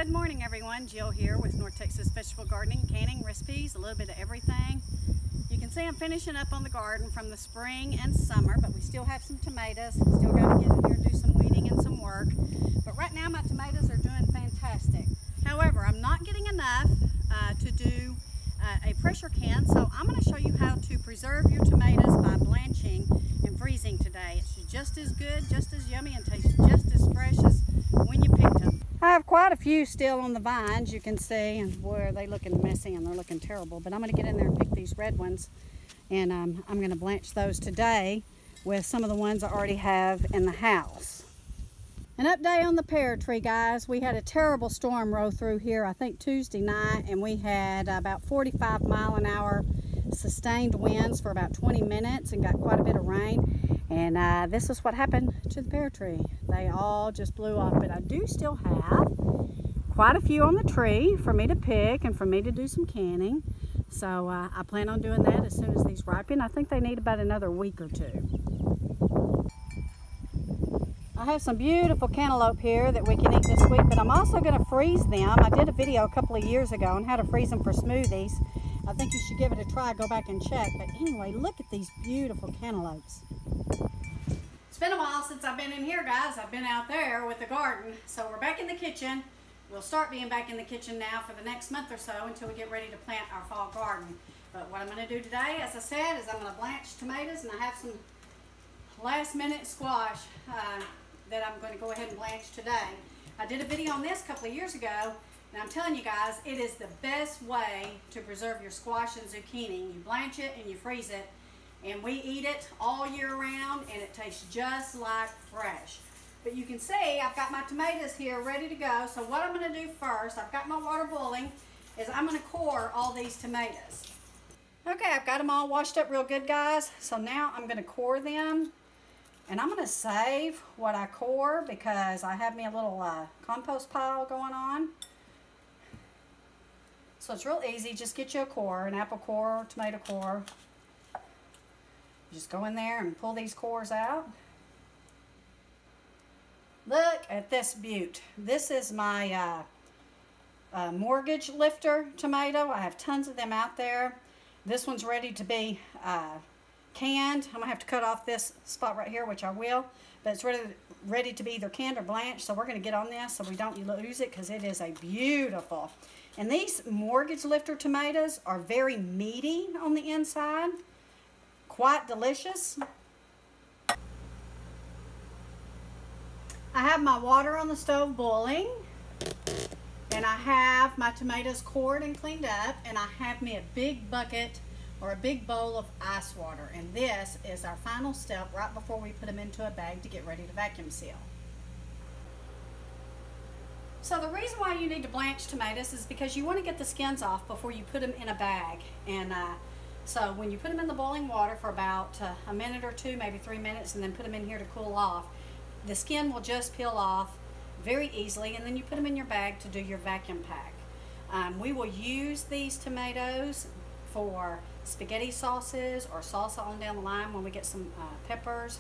Good morning everyone, Jill here with North Texas Vegetable Gardening, canning, recipes, a little bit of everything. You can see I'm finishing up on the garden from the spring and summer, but we still have some tomatoes. Still got to get in here and do some weeding and some work. But right now my tomatoes are doing fantastic. However, I'm not getting enough to do a pressure can, so I'm going to show you how to preserve your tomatoes by blanching and freezing today. It's just as good, just as yummy, and tastes just as fresh as when you picked them. I have quite a few still on the vines, you can see, and boy are they looking messy and they're looking terrible. But I'm going to get in there and pick these red ones, and I'm going to blanch those today with some of the ones I already have in the house. An update on the pear tree, guys. We had a terrible storm roll through here, I think Tuesday night, and we had about 45-mile-an-hour sustained winds for about 20 minutes and got quite a bit of rain. And this is what happened to the pear tree. They all just blew off, but I do still have quite a few on the tree for me to pick and for me to do some canning. So I plan on doing that as soon as these ripen. I think they need about another week or two. I have some beautiful cantaloupe here that we can eat this week, but I'm also going to freeze them. I did a video a couple of years ago on how to freeze them for smoothies. I think you should give it a try, go back and check. But anyway, look at these beautiful cantaloupes. It's been a while since I've been in here, guys. I've been out there with the garden. So we're back in the kitchen. We'll start being back in the kitchen now for the next month or so until we get ready to plant our fall garden. But what I'm going to do today, as I said, is I'm going to blanch tomatoes, and I have some last minute squash that I'm going to go ahead and blanch today. I did a video on this a couple of years ago, and I'm telling you guys, it is the best way to preserve your squash and zucchini. You blanch it and you freeze it, and we eat it all year round, and it tastes just like fresh. But you can see I've got my tomatoes here ready to go. So what I'm going to do first, I've got my water boiling, is I'm going to core all these tomatoes. Okay, I've got them all washed up real good, guys. So now I'm going to core them. And I'm going to save what I core because I have me a little compost pile going on. So it's real easy. Just get you a core, an apple core or tomato core. Just go in there and pull these cores out. Look at this beaut. This is my mortgage lifter tomato. I have tons of them out there. This one's ready to be canned. I'm gonna have to cut off this spot right here, which I will, but it's ready to be either canned or blanched. So we're gonna get on this so we don't lose it, because it is a beautiful. And these mortgage lifter tomatoes are very meaty on the inside, quite delicious. I have my water on the stove boiling, and I have my tomatoes cored and cleaned up, and I have me a big bucket or a big bowl of ice water, and this is our final step right before we put them into a bag to get ready to vacuum seal. So the reason why you need to blanch tomatoes is because you want to get the skins off before you put them in a bag. And so when you put them in the boiling water for about a minute or two, maybe 3 minutes, and then put them in here to cool off, the skin will just peel off very easily, and then you put them in your bag to do your vacuum pack. We will use these tomatoes for spaghetti sauces or salsa on down the line when we get some peppers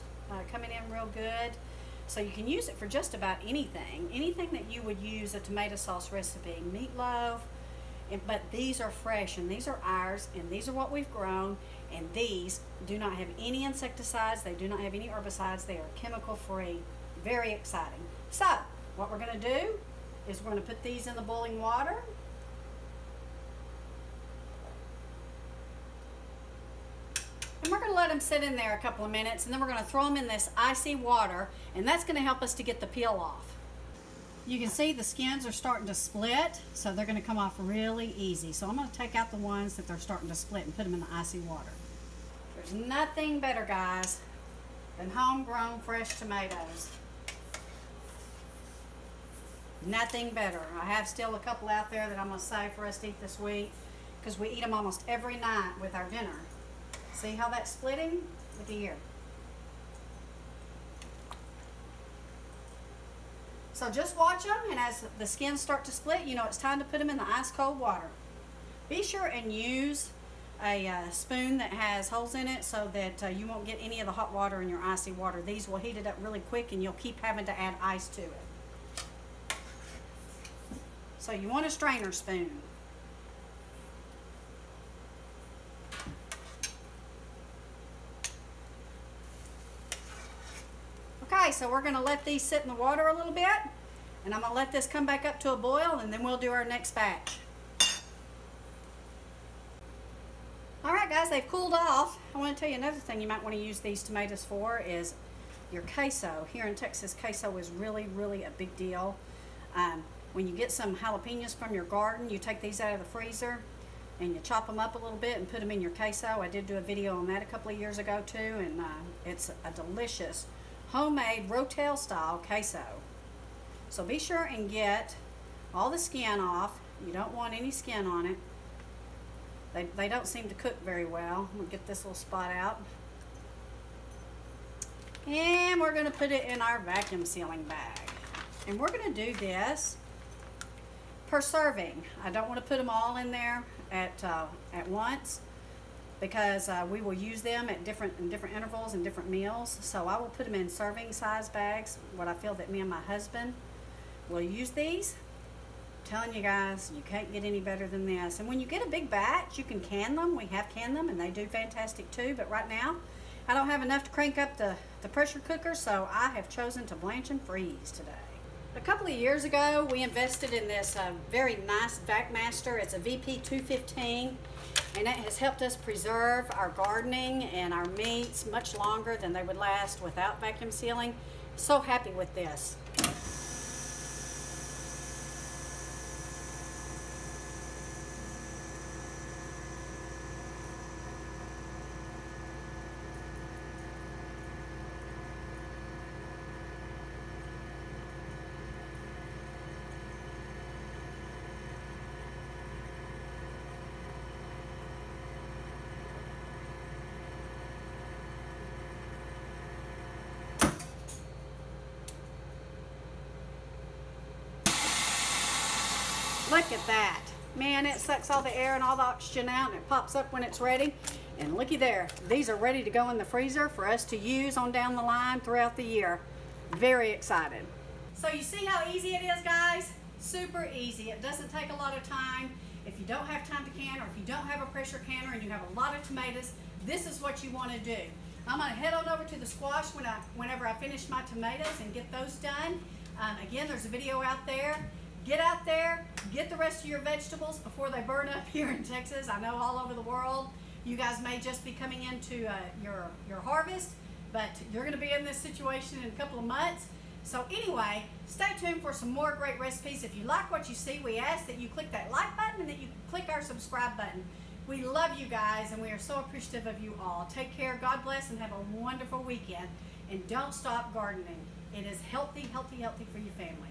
coming in real good. So you can use it for just about anything that you would use a tomato sauce recipe, meatloaf. But these are fresh, and these are ours, and these are what we've grown, and these do not have any insecticides, they do not have any herbicides, they are chemical free. Very exciting. So what we're going to do is we're going to put these in the boiling water. And we're going to let them sit in there a couple of minutes, and then we're going to throw them in this icy water, and that's going to help us to get the peel off. You can see the skins are starting to split, so they're going to come off really easy. So I'm going to take out the ones that they're starting to split and put them in the icy water. There's nothing better, guys, than homegrown fresh tomatoes. Nothing better. I have still a couple out there that I'm going to save for us to eat this week, because we eat them almost every night with our dinner. See how that's splitting? Look at here. So just watch them, and as the skins start to split, you know it's time to put them in the ice cold water. Be sure and use a spoon that has holes in it so that you won't get any of the hot water in your icy water. These will heat it up really quick, and you'll keep having to add ice to it. So you want a strainer spoon. Okay, so we're going to let these sit in the water a little bit, and I'm going to let this come back up to a boil, and then we'll do our next batch. Alright guys, they've cooled off. I want to tell you another thing you might want to use these tomatoes for is your queso. Here in Texas, queso is really, really a big deal. When you get some jalapenos from your garden, you take these out of the freezer and you chop them up a little bit and put them in your queso. I did do a video on that a couple of years ago too, and it's a delicious homemade Rotel style queso. So be sure and get all the skin off. You don't want any skin on it. They don't seem to cook very well. I'm going to get this little spot out. And we're going to put it in our vacuum sealing bag. And we're going to do this per serving. I don't want to put them all in there at once, because we will use them at different intervals and different meals. So I will put them in serving size bags, what I feel that me and my husband will use these. I'm telling you guys, you can't get any better than this. And when you get a big batch, you can can them. We have canned them and they do fantastic too, but right now I don't have enough to crank up the pressure cooker, so I have chosen to blanch and freeze today. A couple of years ago, we invested in this very nice Vac Master. It's a VP 215, and it has helped us preserve our gardening and our meats much longer than they would last without vacuum sealing. So happy with this. Look at that. Man, it sucks all the air and all the oxygen out, and it pops up when it's ready. And looky there, these are ready to go in the freezer for us to use on down the line throughout the year. Very excited. So you see how easy it is, guys? Super easy. It doesn't take a lot of time. If you don't have time to can, or if you don't have a pressure canner and you have a lot of tomatoes, this is what you want to do. I'm going to head on over to the squash whenever I finish my tomatoes and get those done. Again, there's a video out there. Get out there, get the rest of your vegetables before they burn up here in Texas. I know all over the world, you guys may just be coming into your harvest, but you're going to be in this situation in a couple of months. So anyway, stay tuned for some more great recipes. If you like what you see, we ask that you click that like button and that you click our subscribe button. We love you guys, and we are so appreciative of you all. Take care, God bless, and have a wonderful weekend. And don't stop gardening. It is healthy, healthy, healthy for your family.